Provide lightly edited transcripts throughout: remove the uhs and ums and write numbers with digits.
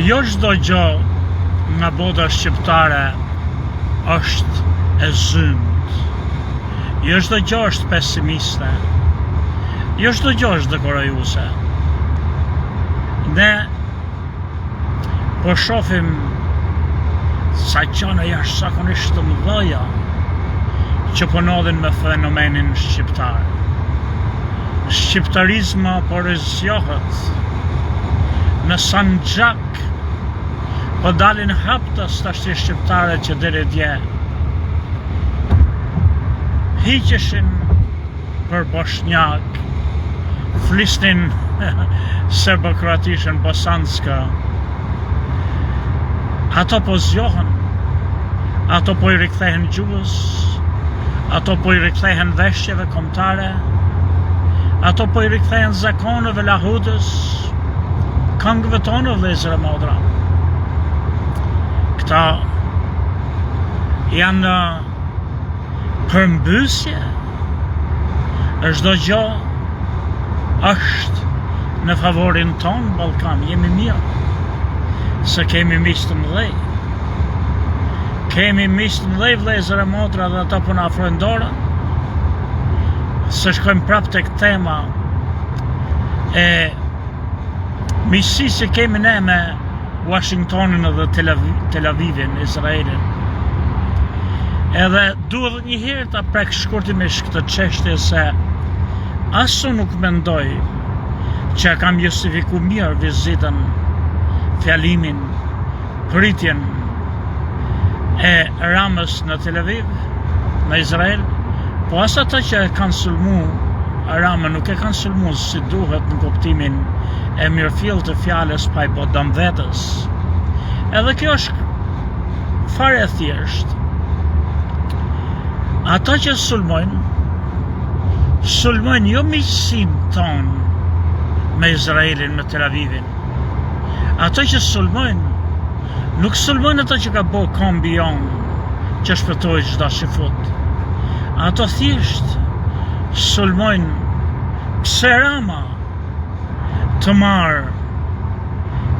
Jo çdo gjë nga bota shqiptare është e zymt. Jo çdo gjë është pesimiste. Jo çdo gjë është dekorajuese. Ne po shohim sa gjëra jashtëzakonisht të mëdha që po ndodhin me fenomenin shqiptar. Shqiptarizma po rrezikohet. Në Sanxhak po dalin haptas tash shqiptare që deri dje hiqeshin për Bosnjak, flisnin serbokroatishën bosanska. Ato po zgjohen, ato po i rikthehen gjuhës, ato po i rikthehen veshjeve kombëtare, ato po i rikthehen zakoneve lahudës, këngëve tonë vëllezër e motra. Këta janë përmbysje. Çdo gjë është në favorin tonë, Ballkan, jemi mirë. Se kemi miq të mëdhej. Kemi miq të mëdhej vëllezër e motra dhe ata po na afrojnë dorën. Se shkojmë prapë tek tema e miqësisë që kemi ne me Washingtonin dhe Tel Avivin, Izraelin. Edhe duhet një herë ta prek shkurtimisht këtë çështje se as unë nuk mendoj që kam justifikuar mirë vizitën, fjalimin, pritjen e Ramës në Tel Aviv, në Izrael, po as ata që e kanë sulmu Ramën nuk e kanë sulmu si duhet në kuptimin e mirëfillt të fjalës pa i bodam vetës. Edhe kjo është fare e thjesht. Ata që sulmojnë jo miqësinë tonë me Izraelin, me Tel Avivin. Ata që sulmojnë nuk sulmojnë ata që ka bo kombi jonë që shpëtoj çdo shifut. Ato thjesht sulmojnë pse Rama të marë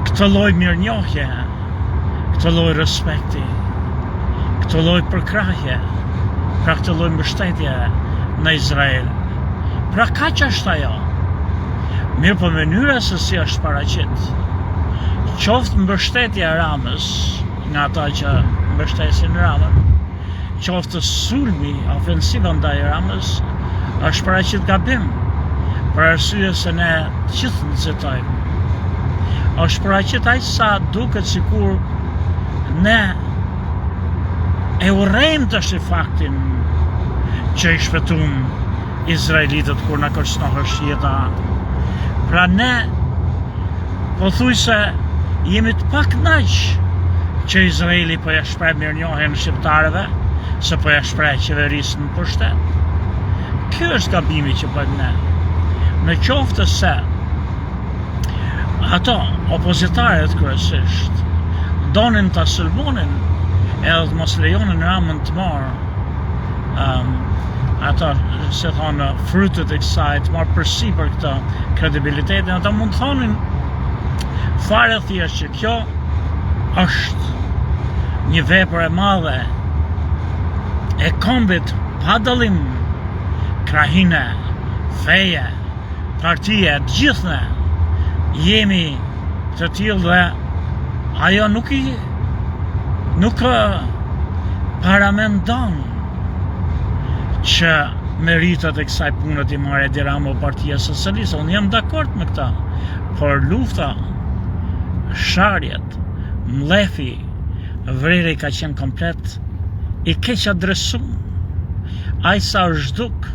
këtë lloj mirënjohje, këtë lloj respekti, këtë lloj përkrahje, pra këtë lloj mbështetje në Izrael. Pra kaq është ajo. Mirë po mënyra se si është paraqit. Qoftë mbështetja e Ramës nga ata që mbështesin Ramën, qoftë sulmi, ofensiva ndaj Ramës, është paraqit gabim. Për arsye se ne gjithë nxitojmë. Është paraqit aq sa duket sikur ne e urrejmë tash faktin që i shpëtum izraelitët kur na kërcënohesh jeta. Pra ne pothuajse jemi të pakënaq që Izraeli po ja shpreh mirënjohjen shqiptarëve, se po ja shpreh qeverisë në pushtet. Ky është gabimi që bëjmë ne. Në qoftë se ato opozitarët kryesisht donin ta sulmonin edhe të mos lejonin Ramën të marë ata se thonë frytet e kësaj, të marë përsipër këtë kredibilitetin, ata mund të thonin fare thjesht që kjo është një vepër e madhe e kombit pa dallim, krahine, feje, partije, të gjithë ne jemi të tillë dhe ajo nuk paramendon që meritat e kësaj pune t'i marrë Edi Rama o Partia Socialiste. Unë jam dakord me këta, por lufta, sharjet, mlefi, vreri ka qenë komplet i keq adresum. Ai sa është zhduk,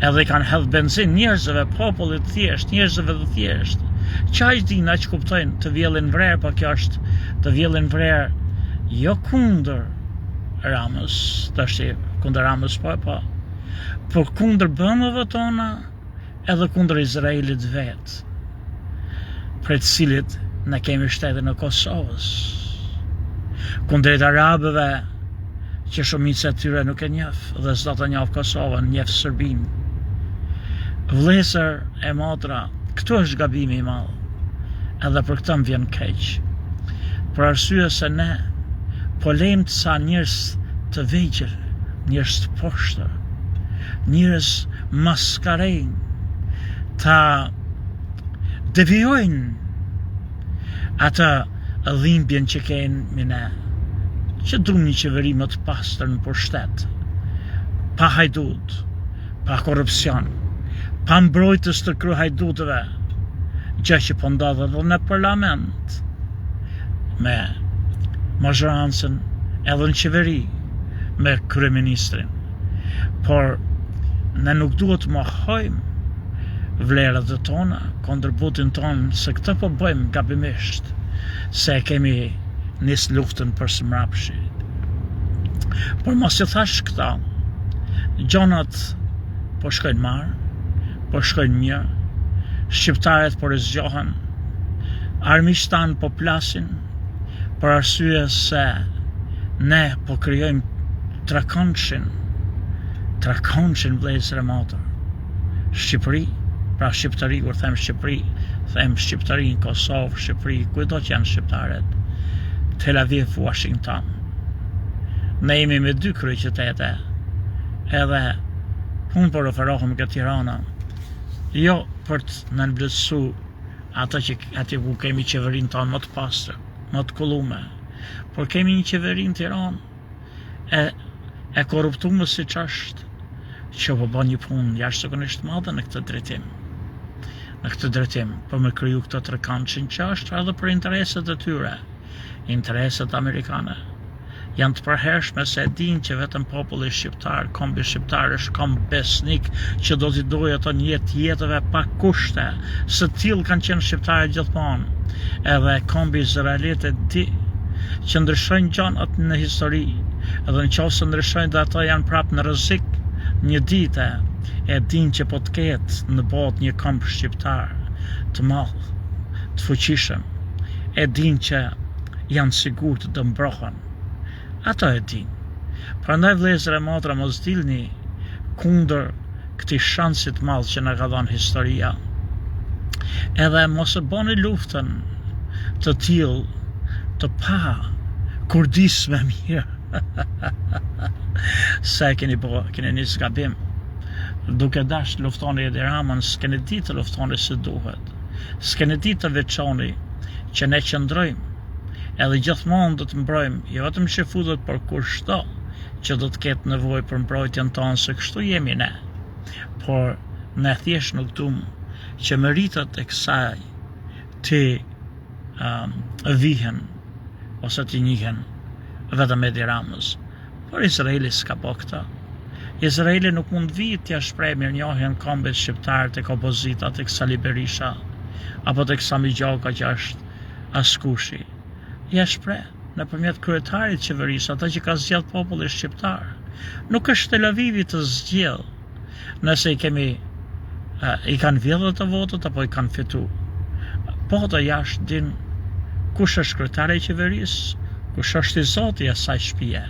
edhe i kanë hedh benzin njerëzve, popullit thjesht, njerëzve të thjesht. Qaq din, aq kuptojnë të vjellin vrerë, po kjo është të vjellin vrerë jo kundër Ramës, tash kundër Ramës po, por kundër bëndëve tona edhe kundër Izraelit vetë, për të cilit ne kemi shtetin e Kosovës, kundrejt arabëve që shumica e tyre nuk e njeh dhe s'do të njoh Kosovën, njeh Serbinë. Vëllezër e motra, këtu është gabimi i madh. Edhe për këtë më vjen keq për arsye se ne po lejmë sa njerëz të vegjël, njerëz të poshtër, njerëz maskarejnë, ta devijojnë atë dhimbjen që kemi ne, që duam një qeveri më të pastër në pushtet, pa hajdut, pa korrupsion, pa mbrojtës të kryehajdutëve, gjë që po ndodh edhe në parlament, me mazhorancën edhe në qeveri, me kryeministrin. Por ne nuk duhet të mohojmë vlerat e tona, kontributin ton, se këtë po bëjmë gabimisht, se kemi nis luftën për së mrapshi. Por mos e thash këta, gjonat po shkojnë marë, po shkojnë mirë, shqiptarët po rizgjohen, armiqtë tanë po plasin, për arsye se ne po krijojmë trakonçin vëllezër e motor. Shqipëri, pra shqiptari, kur them Shqipëri, them Shqiptari në Kosovë, Shqipëri, kujdo që janë shqiptarët, Tel Aviv, Washington. Ne jemi me 2 kryeqytete, edhe unë për oferohem nga Tirana, jo për të në nënvlerësu ato që aty ku kemi qeverinë tonë më të pastër, më të kullume, por kemi një qeveri në Tiranë e korruptuar siç është, që po bën një punë jashtëzakonisht madhe në këtë drejtim, për me kriju këtë trekançin që është edhe për interesat e tyre, interesat amerikane. Janë të përhershme se din që vetëm populli shqiptar, kombi shqiptar është komb besnik që do t'i dojë ato një jetëve pa kushte, se tillë kanë qenë shqiptarë gjithmonë. Edhe kombi izraelit e di që ndryshojnë gjanat në histori, edhe nëse ndryshojnë dhe ato janë prapë në rrezik, një ditë e din që po të ketë në botë një komb shqiptar të madh, të fuqishëm, e din që janë sigurt të mbrohen. Ato e din. Prandaj vëllezër e motra, mos dilni kundër këtij shansit të madh që na ka dhënë historia. Edhe mos e bëni luftën të tillë të pa kurdisme mirë. Se keni nis gabim. Duke dash të luftoni Edi Ramën, s'keni ditë të luftoni si duhet. S'keni ditë të veçoni që ne qëndrojmë, edhe gjithmonë do të mbrojmë, jo vetëm shefutët, por kushdo që do të ketë nevojë për mbrojtjen tonë, se kështu jemi ne. Por ne thjesht nuk duam që meritat e kësaj të vihen ose të njihen vetëm Edi Ramës. Por Izraeli s'ka po këta. Izraeli nuk mund vit t'ja shpreh mirënjohjen kombit shqiptar tek opozita, tek Sali Berisha, apo tek Sami Gjoka që është askushi. Ja shpreh nëpërmjet kryetarit të qeverisë, ata që ka zgjedh populli shqiptar. Nuk është Tel Avivi të zgjedh nëse i kanë vjedhur të votët apo i kanë fitu. Po të jashtë din kush është kryetari i qeverisë, kush është i zoti i asaj shtëpie.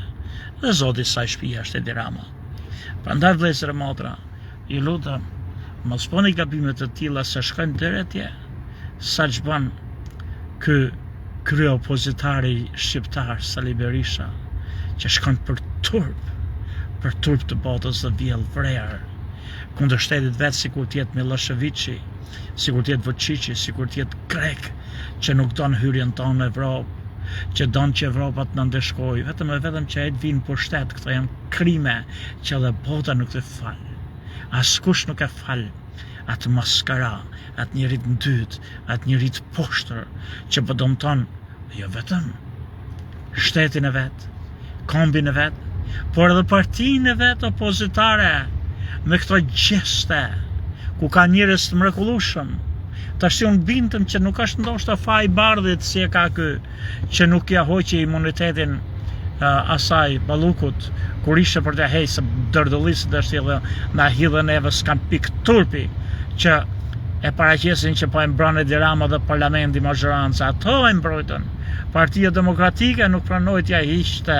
Dhe zoti i asaj shtëpie është Edi Rama. Prandaj vëllezër e motra, ju lutem, mos bëni gabime të tilla se shkojnë deri atje, sa ç'bën ky krye opozitari shqiptar Sali Berisha, që shkon për turp të botës dhe vjell vrerë, kundër shtetit vetë, sikur t'jetë Miloševići, sikur t'jetë Vučići, sikur t'jetë Grek, që nuk don hyrjen tonë në Evropë, që don që Evropa të na ndeshkojë, vetëm që ai të vinë pushtet. Këto janë krime që edhe bota nuk të fal. Askush nuk e fal atë maskara, atë njerit në dytë, atë njerit poshtër, që po dëmton jo vetëm shtetin e vet, kombin e vet, por edhe partinë e vet opozitare, me këto gjeste, ku ka njerëz të mrekullueshëm. Tash unë bindem që nuk është ndoshta faji i bardhit si e ka ky, që nuk ja hoqi imunitetin asaj Ballukut, kur ishte për të heqë dërdollisë është edhe na hidhen neve s'kan pik turpi, që e paraqesin që po e mbron Edi Rama dhe parlamenti mazhoranca, ato e mbrojtën. Partia Demokratike nuk pranoi t'ja hiqte,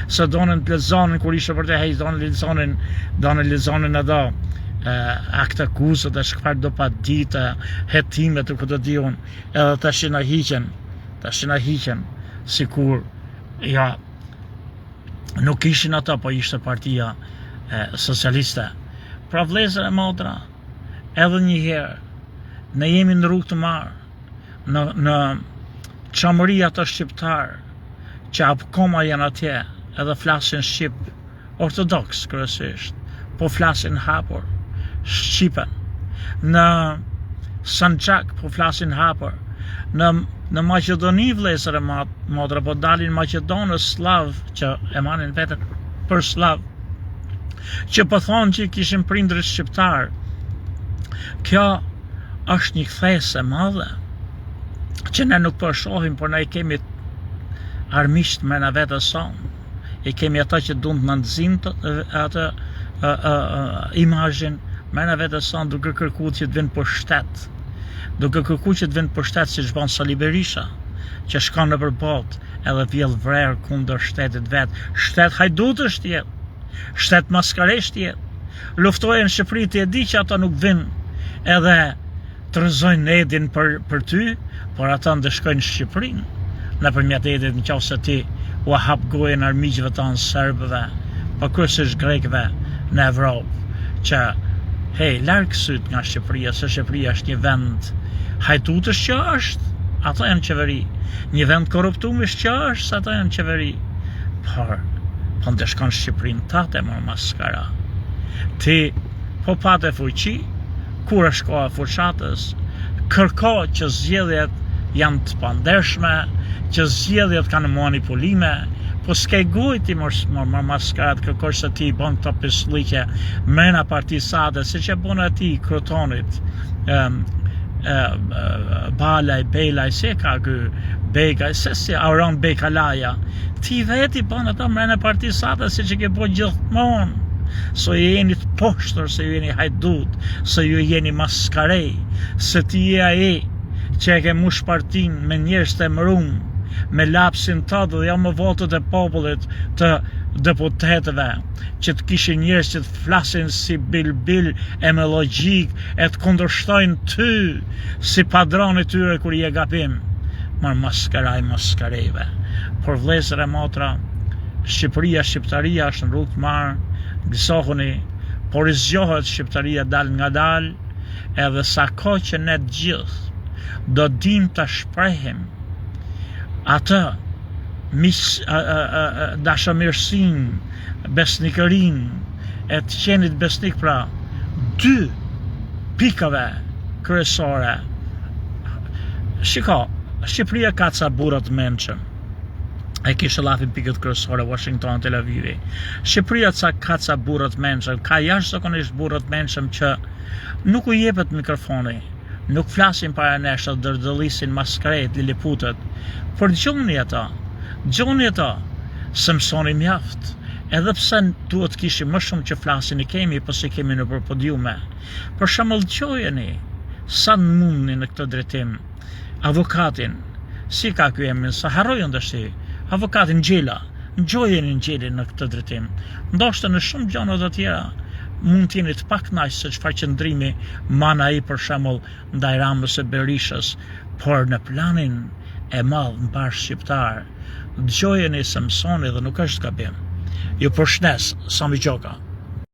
se donën të lezonin kur ishte për të heqë, donën lezonin edhe akte akuzat e shkfar do pa ditë, hetimet e këtë diun, edhe tash na hiqen, sikur ja nuk ishin ata, po ishte partia socialiste. Pra vlezër e motra, edhe një herë, ne jemi në rrugë të marë, në çamëria të shqiptarë, që akoma janë atje, edhe flasin shqip, ortodoks kryesisht, po flasin hapur, shqipen. Në Sanxhak po flasin hapur, në Maqedoni vlezër e motra, po dalin Maqedonës slav, që e marrin vetën për slav, që po thonë që kishin prindrit shqiptar. Kjo është një kthesë e madhe, që ne nuk po shohim, por ne i kemi armiqt me na vetë sonë. I kemi ata që duan të nëndzijnë atë imazhin me na vetë sonë, duke kërkuar që të vinë pushtet. Duke kërkuar që të vinë pushtet siç bën Sali Berisha, që shkon nëpër botë edhe vjell vrerë kundër shtetit vet. Shtet hajdutësh tjetë, shtet maskaresh tjetë. Luftojnë në Shqipëri, ti e di që ata nuk vinë edhe të rëzojnë edin për ty, por ata ndëshkojnë Shqipërinë nëpërmjet edit, nëse ti u hap gojën armiqve tanë serbëve, po kryesisht grekëve në Evropë, që hej, larg syt nga Shqipëria, se Shqipëria është një vend hajdutësh që është, ata janë qeveri. Një vend korruptumish që është, ata janë qeveri. Po ndeshkon Shqipërinë tate më maskara. Ti po pate fuqi, kur është koha e fushatës, kërko që zgjedhjet janë të pandershme, që zgjedhjet kanë manipulime, po s'ke gojti më maskarat, kërkosh se ti bën këto pislike mrena Partisë Sade, siç e bën ati Krotonit, Balaj, Belaj, se ka ky Begaj, se si Auron Bekalaja, ti veti bën ata mrena Partisë Sade, siç e ke bën gjithmonë. Se ju jeni të poshtër, se ju jeni hajdut, se ju jeni maskarej, se ti je ai që e ke mush partin me njerëz të emërum, me lapsin të dhe jo me votët e popullit të deputetëve, që të kishin njerëz që të flasin si bil e me logjik, e të kundërshtojnë ty si padroni tyre kur je gabim. Maskaraj maskarejve. Por vlezër e motra, Shqipëria, shqiptaria është në rrugë të marë, gëzohuni, por i zgjohet shqiptaria dal nga dal, edhe sa kohë që ne të gjithë do dim të shprehim atë dashamirësinë, besnikërinë e të qenit besnik, pra dy pikave kryesore. Shiko, Shqipëria ka ca burra të mençëm. E kishte llafin pikët kryesore, Washington, Tel Avivi. Shqipëria ka ca burra të mençëm, ka jashtëzakonisht burra të mençëm që nuk u jepet mikrofoni, nuk flasin para nesh, dërdëllisin maskret, liliputet, por dëgjoni ata, se mësoni mjaft. Edhe pse duhet kishim më shumë që flasin, i kemi, po si kemi nëpër podiume. Për shembull, dëgjojeni sa mundni në këtë drejtim avokatin, si ka ky emrin, sa harroj ndështi, avokatin Gjela, ngjojeni Gjelin në këtë drejtim. Ndoshta në shumë gjëra të tjera mund të jeni të pakënaqur se çfarë qëndrimi mana ai për shembull ndaj Ramës e Berishës, por në planin e madh mbar shqiptar, dëgjojeni se mësoni dhe nuk është gabim. Ju përshëndes, Sami Gjoka.